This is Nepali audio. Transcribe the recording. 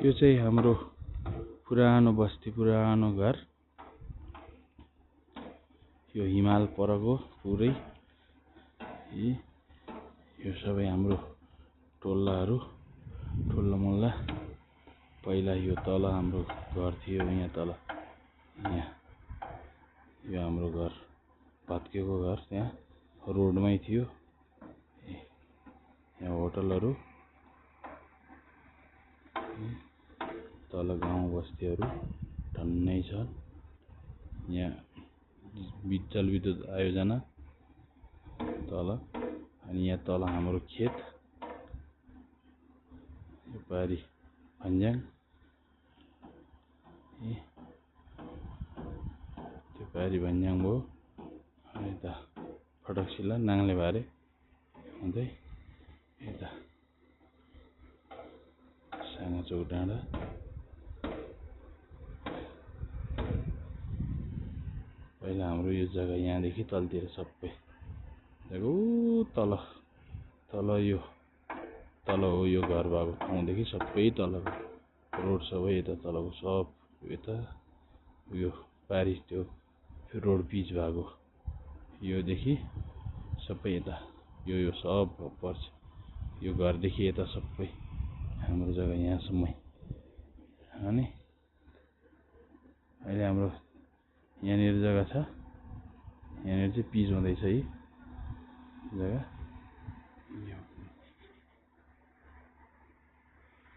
यो चाहिँ हाम्रो पुरानो बस्ती, पुरानो घर। यो हिमाल परको पुरै। यो सबै हाम्रो टोल्लाहरू, ठुलो मुल्ला। पहिला यो तल हाम्रो घर थियो, यहाँ तल, यहाँ यो हाम्रो घर भत्केको घर, त्यहाँ रोडमै थियो। यहाँ होटलहरू, तल गाउँ बस्तीहरू टन्नै छ। यहाँ जलविद्युत आयोजना तल, अनि यहाँ तल हाम्रो खेत, यो पारी भन्ज्याङ, त्यो पारी भन्ज्याङ भयो। यता फटकसिला नाङ्लेबारे हुँदै यता साँगाचोक डाँडा। पहिला हाम्रो यो जग्गा यहाँदेखि तलतिर सबै जग्गा तल तल यो तल हो। यो घर भएको ठाउँदेखि सबै तलको रोड सबै यता तलको सब यता यो पारी त्यो रोड पिच भएको योदेखि सबै यता यो सब पर्छ। यो घरदेखि यता सबै हाम्रो जग्गा यहाँसम्मै। अनि अहिले हाम्रो यहाँनिर जग्गा छ, यहाँनिर चाहिँ पिच हुँदैछ है जग्गा।